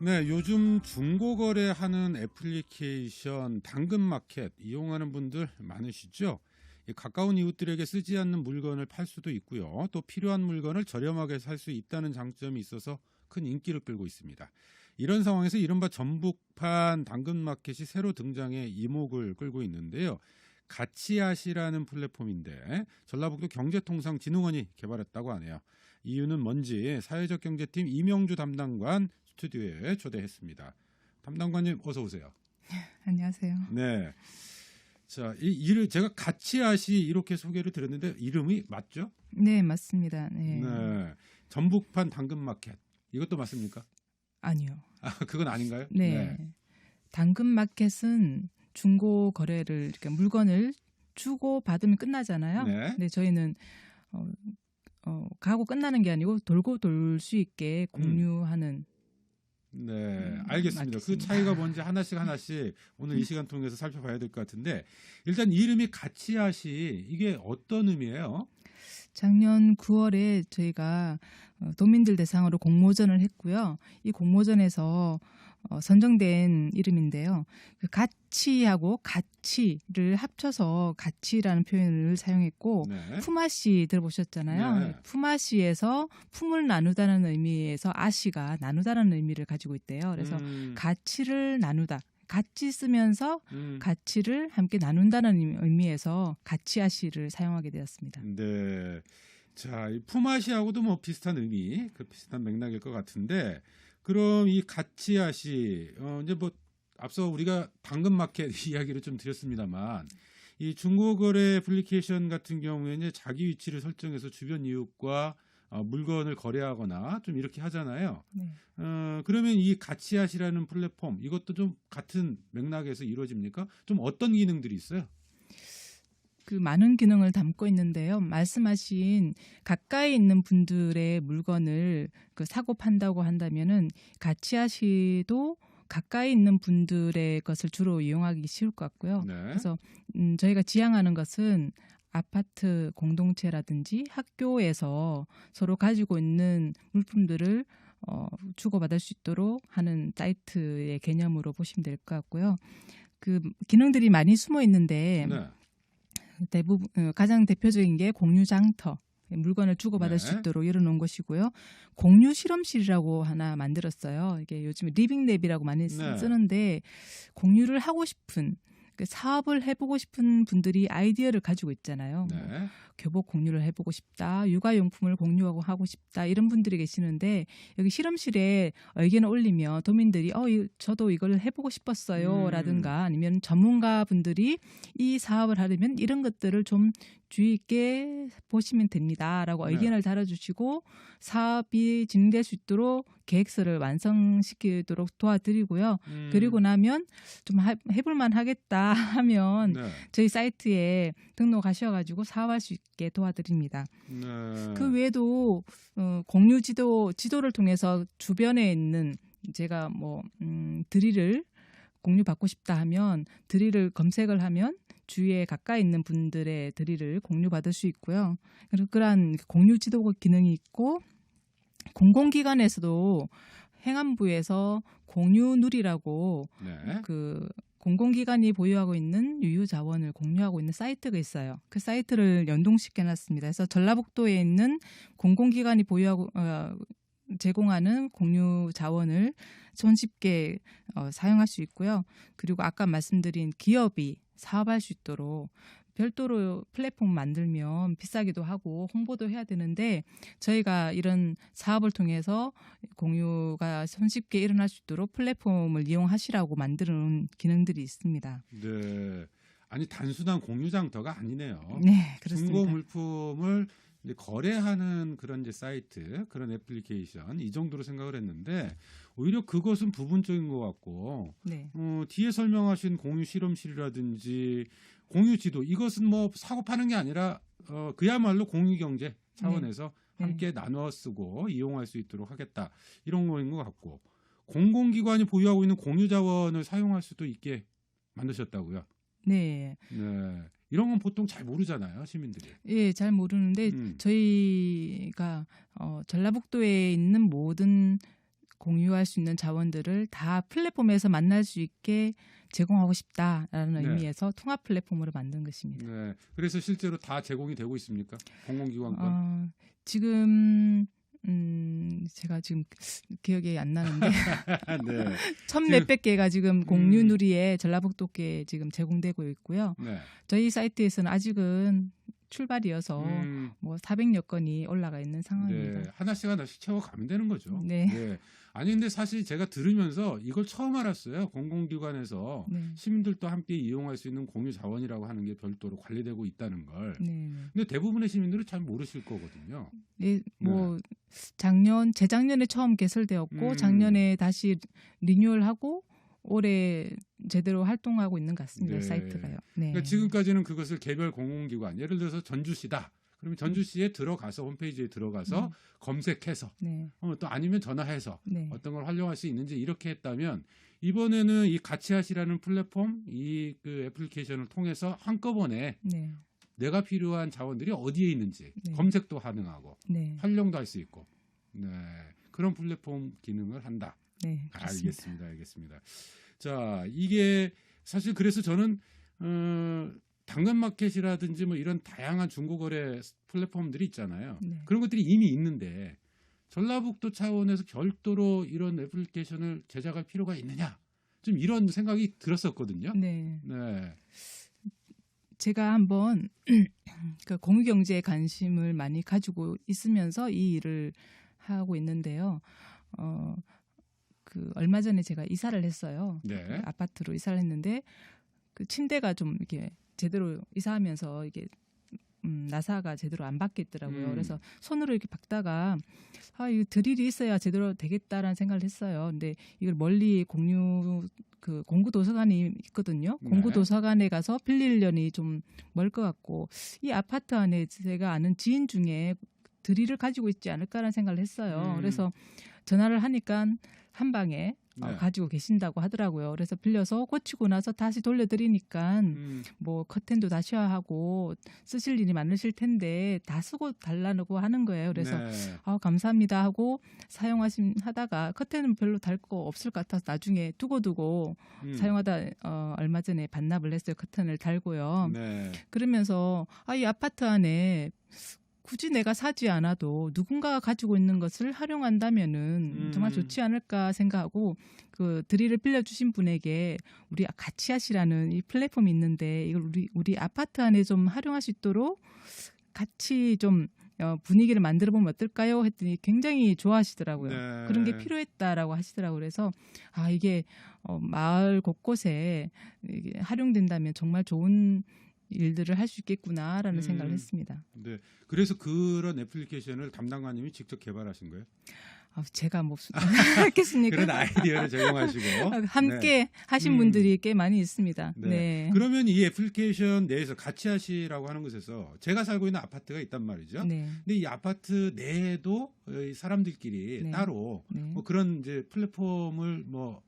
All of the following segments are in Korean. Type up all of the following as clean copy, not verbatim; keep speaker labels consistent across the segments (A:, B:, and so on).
A: 네, 요즘 중고 거래하는 애플리케이션 당근마켓 이용하는 분들 많으시죠? 이 가까운 이웃들에게 쓰지 않는 물건을 팔 수도 있고요. 또 필요한 물건을 저렴하게 살 수 있다는 장점이 있어서 큰 인기를 끌고 있습니다. 이런 상황에서 이른바 전북판 당근마켓이 새로 등장해 이목을 끌고 있는데요. 가치아시라는 플랫폼인데 전라북도 경제통상진흥원이 개발했다고 하네요. 이유는 뭔지 사회적 경제팀 이명주 담당관 스튜디오에 초대했습니다. 담당관님 어서 오세요.
B: 안녕하세요.
A: 네. 자, 이 일을 제가 가치아시 이렇게 소개를 드렸는데 이름이 맞죠?
B: 네, 맞습니다. 네.
A: 네. 전북판 당근마켓. 이것도 맞습니까?
B: 아니요.
A: 아, 그건 아닌가요?
B: 네. 당근마켓은 중고 거래를 이렇게 물건을 주고 받으면 끝나잖아요.
A: 네.
B: 근데 저희는 가고 끝나는 게 아니고 돌고 돌 수 있게 공유하는
A: 네, 알겠습니다. 그
B: 맞겠습니다.
A: 차이가 뭔지 하나씩 오늘 이 시간 통해서 살펴봐야 될 것 같은데 일단 이름이 가치아시 이게 어떤 의미예요?
B: 작년 9월에 저희가 도민들 대상으로 공모전을 했고요. 이 공모전에서 선정된 이름인데요. 그 가치하고 가치를 합쳐서 가치라는 표현을 사용했고
A: 네.
B: 품앗이 들어보셨잖아요.
A: 네.
B: 품앗이에서 품을 나누다는 의미에서 아시가 나누다는 의미를 가지고 있대요. 그래서 가치를 나누다. 같이 쓰면서 가치를 함께 나눈다는 의미에서 가치아시를 사용하게 되었습니다.
A: 네. 자, 이 품앗이하고도 뭐 비슷한 의미, 그 비슷한 맥락일 것 같은데, 그럼 이 가치아시, 이제 뭐 앞서 우리가 당근마켓 이야기를 좀 드렸습니다만, 이 중고거래 애플리케이션 같은 경우에 이제 자기 위치를 설정해서 주변 이웃과 물건을 거래하거나 좀 이렇게 하잖아요.
B: 네.
A: 그러면 이 가치아시라는 플랫폼 이것도 좀 같은 맥락에서 이루어집니까? 좀 어떤 기능들이 있어요?
B: 그 많은 기능을 담고 있는데요. 말씀하신 가까이 있는 분들의 물건을 그 사고 판다고 한다면은 가치아시도 가까이 있는 분들의 것을 주로 이용하기 쉬울 것 같고요.
A: 네.
B: 그래서 저희가 지향하는 것은 아파트 공동체라든지 학교에서 서로 가지고 있는 물품들을 주고받을 수 있도록 하는 사이트의 개념으로 보시면 될 것 같고요. 그 기능들이 많이 숨어 있는데
A: 네.
B: 대부분 가장 대표적인 게 공유 장터. 물건을 주고받을 수
A: 네.
B: 있도록 열어놓은 것이고요. 공유 실험실이라고 하나 만들었어요. 이게 요즘 리빙랩이라고 많이
A: 네.
B: 쓰는데 공유를 하고 싶은 사업을 해보고 싶은 분들이 아이디어를 가지고 있잖아요.
A: 네.
B: 뭐 교복 공유를 해보고 싶다, 육아용품을 공유하고 하고 싶다 이런 분들이 계시는데 여기 실험실에 의견을 올리면 도민들이 저도 이걸 해보고 싶었어요라든가 아니면 전문가 분들이 이 사업을 하려면 이런 것들을 좀 주의 있게 보시면 됩니다라고
A: 네.
B: 의견을 달아주시고 사업이 진행될 수 있도록 계획서를 완성시키도록 도와드리고요. 그리고 나면 좀 해볼만 하겠다 하면
A: 네.
B: 저희 사이트에 등록하셔가지고 사업할 수 있게 도와드립니다.
A: 네.
B: 그 외에도 공유 지도를 통해서 주변에 있는 제가 뭐 드릴을 공유받고 싶다 하면 드릴을 검색을 하면 주위에 가까이 있는 분들의 드릴을 공유받을 수 있고요. 그리고 그러한 공유 지도 기능이 있고 공공기관에서도 행안부에서 공유누리라고
A: 네.
B: 그 공공기관이 보유하고 있는 유유자원을 공유하고 있는 사이트가 있어요. 그 사이트를 연동시켜놨습니다. 그래서 전라북도에 있는 공공기관이 보유하고 제공하는 공유 자원을 손쉽게 사용할 수 있고요. 그리고 아까 말씀드린 기업이 사업할 수 있도록 별도로 플랫폼 만들면 비싸기도 하고 홍보도 해야 되는데 저희가 이런 사업을 통해서 공유가 손쉽게 일어날 수 있도록 플랫폼을 이용하시라고 만드는 기능들이 있습니다.
A: 네. 아니 단순한 공유 장터가 아니네요.
B: 네, 그렇습니다.
A: 중고 물품을 이제 거래하는 그런 이제 사이트, 그런 애플리케이션 이 정도로 생각을 했는데 오히려 그것은 부분적인 것 같고
B: 네.
A: 뒤에 설명하신 공유 실험실이라든지 공유 지도 이것은 뭐 사고 파는 게 아니라 그야말로 공유 경제 차원에서
B: 네.
A: 함께 나눠 쓰고 이용할 수 있도록 하겠다 이런 거인 것 같고 공공기관이 보유하고 있는 공유 자원을 사용할 수도 있게 만드셨다고요.
B: 네.
A: 네. 이런 건 보통 잘 모르잖아요, 시민들이.
B: 예, 잘 모르는데 저희가 전라북도에 있는 모든 공유할 수 있는 자원들을 다 플랫폼에서 만날 수 있게 제공하고 싶다라는
A: 네.
B: 의미에서 통합 플랫폼으로 만든 것입니다.
A: 네. 그래서 실제로 다 제공이 되고 있습니까? 공공기관 건?
B: 지금 제가 지금 기억이 안 나는데
A: 네.
B: 천 몇백 개가 지금 공유 누리에 전라북도께 지금 제공되고 있고요.
A: 네.
B: 저희 사이트에서는 아직은 출발이어서 뭐 400여 건이 올라가 있는 상황입니다.
A: 네. 하나씩 하나씩 채워가면 되는 거죠.
B: 네.
A: 아니 근데 사실 제가 들으면서 이걸 처음 알았어요. 공공기관에서
B: 네.
A: 시민들도 함께 이용할 수 있는 공유 자원이라고 하는 게 별도로 관리되고 있다는 걸.
B: 네.
A: 근데 대부분의 시민들은 잘 모르실 거거든요.
B: 네, 뭐 재작년에 처음 개설되었고 작년에 다시 리뉴얼하고 올해 제대로 활동하고 있는 것 같습니다.
A: 네.
B: 사이트가요. 네.
A: 그러니까 지금까지는 그것을 개별 공공기관, 예를 들어서 전주시다. 그러면 전주시에 들어가서 홈페이지에 들어가서 검색해서
B: 네.
A: 또 아니면 전화해서
B: 네.
A: 어떤 걸 활용할 수 있는지 이렇게 했다면 이번에는 이 같이하시라는 플랫폼 이 그 애플리케이션을 통해서 한꺼번에
B: 네.
A: 내가 필요한 자원들이 어디에 있는지
B: 네.
A: 검색도 가능하고
B: 네.
A: 활용도 할 수 있고 그런 플랫폼 기능을 한다.
B: 네. 그렇습니다.
A: 알겠습니다. 자, 이게 사실 그래서 저는 당근마켓이라든지 뭐 이런 다양한 중고거래 플랫폼들이 있잖아요.
B: 네.
A: 그런 것들이 이미 있는데 전라북도 차원에서 별도로 이런 애플리케이션을 제작할 필요가 있느냐? 좀 이런 생각이 들었었거든요.
B: 네.
A: 네.
B: 제가 한번 그 공유경제에 관심을 많이 가지고 있으면서 이 일을 하고 있는데요. 그 얼마 전에 제가 이사를 했어요.
A: 네.
B: 그 아파트로 이사를 했는데 그 침대가 좀 이렇게 제대로 이사하면서 이게 나사가 제대로 안 박혔더라고요. 그래서 손으로 이렇게 박다가 이거 드릴이 있어야 제대로 되겠다라는 생각을 했어요. 근데 이걸 멀리 공구 도서관이 있거든요.
A: 네.
B: 공구 도서관에 가서 빌리려니 좀 멀 것 같고 이 아파트 안에 제가 아는 지인 중에 드릴을 가지고 있지 않을까라는 생각을 했어요. 그래서 전화를 하니까 한 방에
A: 네.
B: 가지고 계신다고 하더라고요. 그래서 빌려서 고치고 나서 다시 돌려드리니까 뭐 커튼도 다시 하고 쓰실 일이 많으실 텐데 다 쓰고 달라고 하는 거예요. 그래서
A: 네.
B: 감사합니다 하고 하다가 커튼은 별로 달 거 없을 것 같아서 나중에 두고 사용하다 얼마 전에 반납을 했어요. 커튼을 달고요.
A: 네.
B: 그러면서 이 아파트 안에 굳이 내가 사지 않아도 누군가가 가지고 있는 것을 활용한다면은 정말 좋지 않을까 생각하고 그 드릴을 빌려주신 분에게 우리 같이 하시라는 이 플랫폼이 있는데 이걸 우리 아파트 안에 좀 활용할 수 있도록 같이 좀 분위기를 만들어 보면 어떨까요? 했더니 굉장히 좋아하시더라고요.
A: 네.
B: 그런 게 필요했다라고 하시더라고요. 그래서 이게 마을 곳곳에 이게 활용된다면 정말 좋은 일들을 할 수 있겠구나라는 생각을 했습니다.
A: 네. 그래서 그런 애플리케이션을 담당관님이 직접 개발하신 거예요?
B: 제가 뭐 했겠습니까?
A: 그런 아이디어를 제공하시고
B: 함께 하신 분들이 꽤 많이 있습니다.
A: 네.
B: 네.
A: 그러면 이 애플리케이션 내에서 같이 하시라고 하는 곳에서 제가 살고 있는 아파트가 있단 말이죠.
B: 네.
A: 근데 이 아파트 내에도 사람들끼리
B: 네.
A: 따로
B: 네.
A: 뭐 그런 이제 플랫폼을 뭐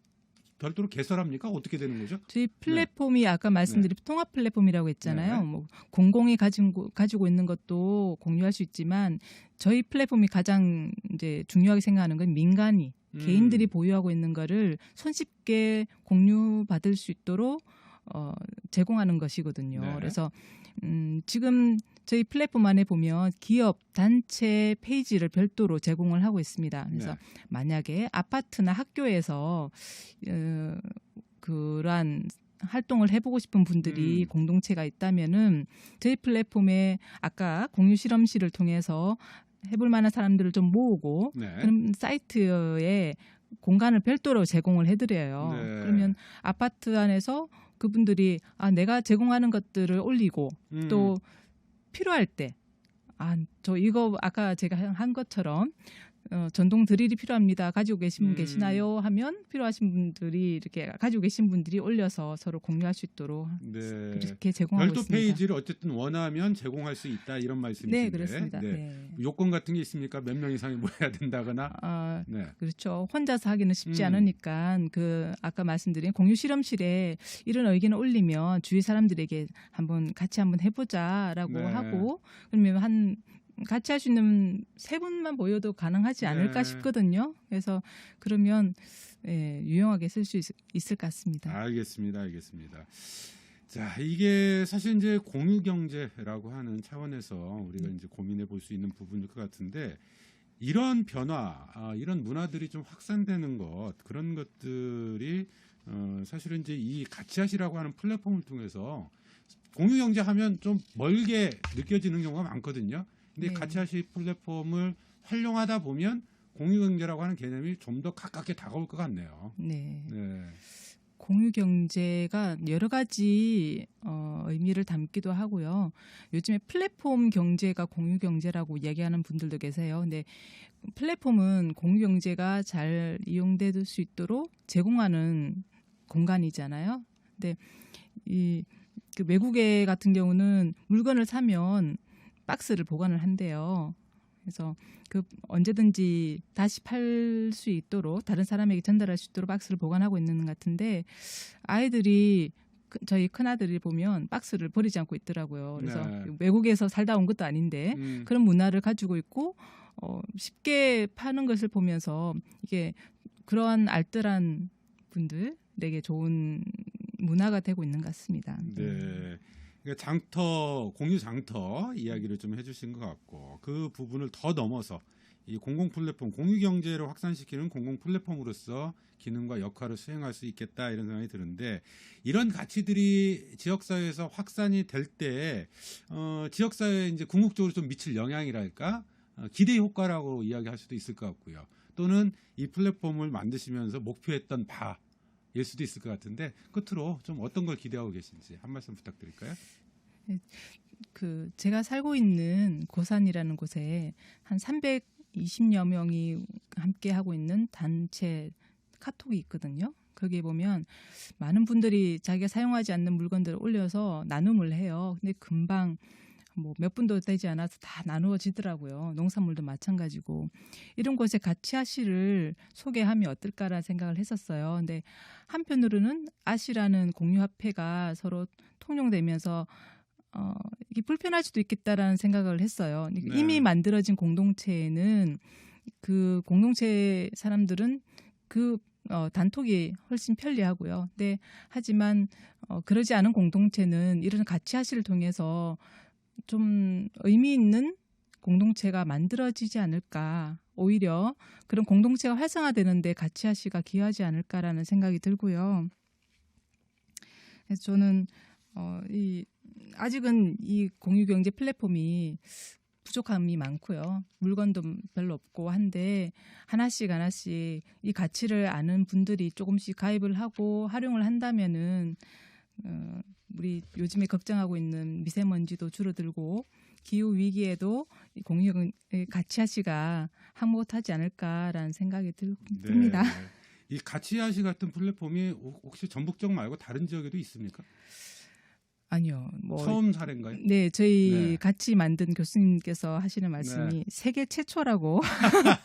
A: 별도로 개설합니까? 어떻게 되는 거죠?
B: 저희 플랫폼이 아까 말씀드린 통합 플랫폼이라고 했잖아요.
A: 네.
B: 뭐 공공이 가지고 있는 것도 공유할 수 있지만 저희 플랫폼이 가장 이제 중요하게 생각하는 건 민간이 개인들이 보유하고 있는 거를 손쉽게 공유받을 수 있도록 제공하는 것이거든요.
A: 네.
B: 그래서 지금 저희 플랫폼 안에 보면 기업, 단체 페이지를 별도로 제공을 하고 있습니다. 그래서
A: 네.
B: 만약에 아파트나 학교에서 그러한 활동을 해보고 싶은 분들이 공동체가 있다면은 저희 플랫폼에 아까 공유 실험실을 통해서 해볼 만한 사람들을 좀 모으고
A: 네.
B: 그럼 사이트에 공간을 별도로 제공을 해드려요.
A: 네.
B: 그러면 아파트 안에서 그분들이 내가 제공하는 것들을 올리고 또 필요할 때 저 이거 아까 제가 한 것처럼 전동 드릴이 필요합니다. 가지고 계신 분 계시나요? 하면 필요하신 분들이 이렇게 가지고 계신 분들이 올려서 서로 공유할 수 있도록
A: 네.
B: 그렇게 제공하고
A: 별도
B: 있습니다.
A: 페이지를 어쨌든 원하면 제공할 수 있다 이런 말씀이신데.
B: 네, 그렇습니다.
A: 네.
B: 네.
A: 요건 같은 게 있습니까? 몇 명 이상이 모여야 된다거나. 네.
B: 그렇죠. 혼자서 하기는 쉽지 않으니까 아까 말씀드린 공유 실험실에 이런 의견을 올리면 주위 사람들에게 같이 한번 해보자라고
A: 네.
B: 하고 그러면 한 같이 할 수 있는 세 분만 모여도 가능하지 않을까
A: 네.
B: 싶거든요. 그래서 그러면 유용하게 쓸 수 있을 것 같습니다.
A: 알겠습니다. 자, 이게 사실 이제 공유 경제라고 하는 차원에서 우리가 이제 고민해 볼 수 있는 부분일 것 같은데, 이런 변화, 이런 문화들이 좀 확산되는 것, 그런 것들이 사실은 이제 이 같이하시라고 하는 플랫폼을 통해서 공유 경제 하면 좀 멀게 느껴지는 경우가 많거든요. 근데
B: 네.
A: 같이하시 플랫폼을 활용하다 보면 공유 경제라고 하는 개념이 좀 더 가깝게 다가올 것 같네요.
B: 네.
A: 네.
B: 공유 경제가 여러 가지 의미를 담기도 하고요. 요즘에 플랫폼 경제가 공유 경제라고 이야기하는 분들도 계세요. 근데 플랫폼은 공유 경제가 잘 이용될 수 있도록 제공하는 공간이잖아요. 근데 그 외국에 같은 경우는 물건을 사면 박스를 보관을 한대요. 그래서 그 언제든지 다시 팔 수 있도록 다른 사람에게 전달할 수 있도록 박스를 보관하고 있는 것 같은데, 아이들이 저희 큰아들이 보면 박스를 버리지 않고 있더라고요. 그래서
A: 네.
B: 외국에서 살다 온 것도 아닌데 그런 문화를 가지고 있고 쉽게 파는 것을 보면서 이게 그러한 알뜰한 분들에게 좋은 문화가 되고 있는 것 같습니다.
A: 네. 그러니까 장터, 공유 장터 이야기를 좀 해주신 것 같고, 그 부분을 더 넘어서 이 공공 플랫폼, 공유 경제를 확산시키는 공공 플랫폼으로서 기능과 역할을 수행할 수 있겠다, 이런 생각이 드는데, 이런 가치들이 지역사회에서 확산이 될 때 지역사회에 이제 궁극적으로 좀 미칠 영향이랄까, 기대 효과라고 이야기할 수도 있을 것 같고요. 또는 이 플랫폼을 만드시면서 목표했던 바일 수도 있을 것 같은데, 끝으로 좀 어떤 걸 기대하고 계신지 한 말씀 부탁드릴까요?
B: 그 제가 살고 있는 고산이라는 곳에 한 320여 명이 함께 하고 있는 단체 카톡이 있거든요. 거기에 보면 많은 분들이 자기가 사용하지 않는 물건들을 올려서 나눔을 해요. 근데 금방 뭐 몇 분도 되지 않아서 다 나누어지더라고요. 농산물도 마찬가지고. 이런 곳에 가치아시를 소개하면 어떨까라는 생각을 했었어요. 근데 한편으로는 아시라는 공유화폐가 서로 통용되면서 이게 불편할 수도 있겠다라는 생각을 했어요.
A: 네.
B: 이미 만들어진 공동체에는 그 공동체 사람들은 그 단톡이 훨씬 편리하고요. 근데 하지만 그러지 않은 공동체는 이런 가치아시를 통해서 좀 의미 있는 공동체가 만들어지지 않을까. 오히려 그런 공동체가 활성화되는데 가치아시가 기여하지 않을까라는 생각이 들고요. 그래서 저는 아직은 이 공유경제 플랫폼이 부족함이 많고요. 물건도 별로 없고 한데 하나씩 이 가치를 아는 분들이 조금씩 가입을 하고 활용을 한다면은 우리 요즘에 걱정하고 있는 미세먼지도 줄어들고 기후 위기에도 이 공유의 가치아시가 항못하지 않을까라는 생각이 듭니다.
A: 네. 이 가치아시 같은 플랫폼이 혹시 전북 말고 다른 지역에도 있습니까?
B: 아니요.
A: 처음 사례인가요?
B: 네, 저희
A: 네.
B: 같이 만든 교수님께서 하시는 말씀이
A: 네.
B: 세계 최초라고.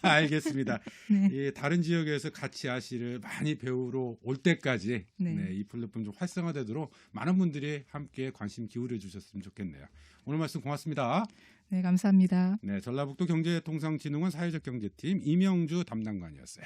A: 알겠습니다.
B: 네.
A: 이 다른 지역에서 가치아시를 많이 배우러 올 때까지
B: 네.
A: 이 플랫폼 좀 활성화되도록 많은 분들이 함께 관심 기울여 주셨으면 좋겠네요. 오늘 말씀 고맙습니다.
B: 네, 감사합니다.
A: 네, 전라북도 경제통상진흥원 사회적 경제팀 이명주 담당관이었어요.